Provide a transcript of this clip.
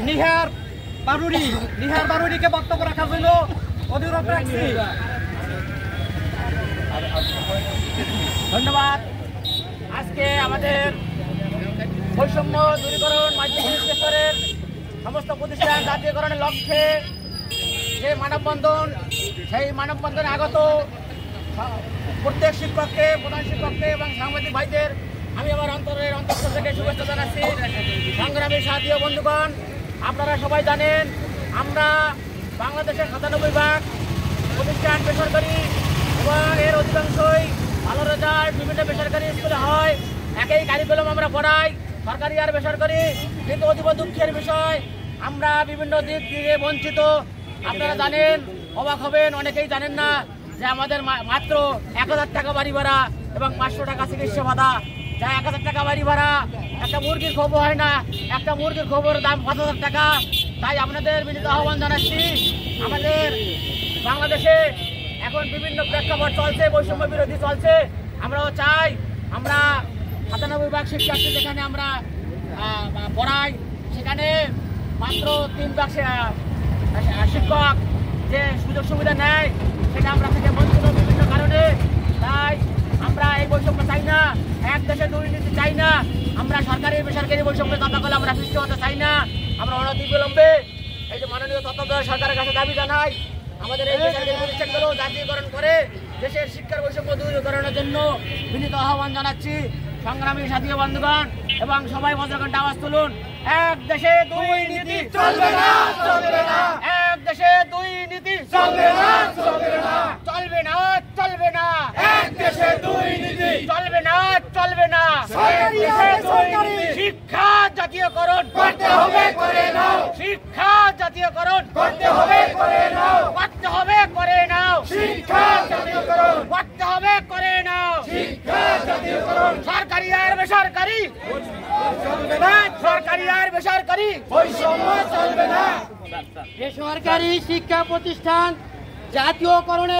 নিহার বারুরিকে বক্তব্য রাখার জন্য অনুরোধ রাখছি। ধন্যবাদ। আজকে আমাদের বৈষম্য দূরীকরণ মাধ্যমিক স্তরের সমস্ত প্রতিষ্ঠান জাতীয়করণের লক্ষ্যে যে মানববন্ধন, সেই মানববন্ধনে আগত প্রত্যেক শিক্ষককে, প্রধান শিক্ষককে এবং সাংবাদিক ভাইদের আমি আমার অন্তঃস্থল থেকে শুভেচ্ছা জানাচ্ছি। সংগ্রামী সাথী ও বন্ধুগণ, আপনারা সবাই জানেন আমরা বাংলাদেশের 97 ভাগ প্রতিষ্ঠান বেসরকারি এবং এর অধিকাংশই ভালো রেজাল্ট বিভিন্ন বেসরকারি স্কুলে হয়। একই কারিকুলাম আমরা পড়াই, সরকারি আর বেসরকারি। কিন্তু অতীব দুঃখের বিষয়, আমরা বিভিন্ন দিক দিয়ে বঞ্চিত। আপনারা জানেন, অবাক হবেন, অনেকেই জানেন না যে আমাদের মাত্র 1000 টাকা বাড়ি ভাড়া এবং 500 টাকা চিকিৎসা ভাতা। যা 1000 টাকা বাড়ি ভাড়া, একটা মুরগির খবর হয় না। একটা মুরগির খবর দাম 5000 টাকা। তাই আপনাদের বিনীত আহ্বান জানাচ্ছি, আমাদের বাংলাদেশে এখন বিভিন্ন প্রেক্ষাপট চলছে, বৈষম্য বিরোধী চলছে। আমরাও চাই আমরা 97 ভাগ শিক্ষার্থী যেখানে আমরা পড়াই, সেখানে মাত্র 3 ভাগ শিক্ষক যে সুযোগ সুবিধা নেয় সেটা আমরা থেকে বঞ্চিত বিভিন্ন কারণে। তাই আমরা এই বৈষম্য চাই না, এক দেশে দুর্নীতি চাই না, আমরা সরকারি বেসরকারি বৈষম্য দাবাকলে আমরা সৃষ্টি হতে চাই না। আমরা অনতিবিলম্বে এই যে মাননীয় তত্ত্বাবধায়ক সরকারের কাছে দাবি জানাই, আমাদের এই বেসরকারি প্রতিষ্ঠানগুলো জাতীয়করণ করে দেশের শিক্ষার বৈষম্য দূরীকরণের জন্য বিনীত আহ্বান জানাচ্ছি। সংগ্রামী সাথী বন্ধুগণ এবং সবাই বজ্রকণ্ঠে আওয়াজ তুলুন, এক দেশে দুর্নীতি চলবে না, চলবে না। এক দেশে দুর্নীতি চলবে না, চলবে না, চলবে না, চলবে না। এক দেশে দুর্নীতি চলবে না, চলবে না। শিক্ষা জাতীয়করণ করতে হবে, করে নাও। শিক্ষা জাতীয়করণ করতে হবে, করে নাও। করতে হবে, করে নাও। শিক্ষা জাতীয়করণ করতে হবে, করে নাও। শিক্ষা জাতীয়করণ সরকারি আর বেসরকারি চলবে না, সরকারি আর বেসরকারি বৈষম্য চলবে না। বেসরকারি শিক্ষা প্রতিষ্ঠান জাতীয়করণের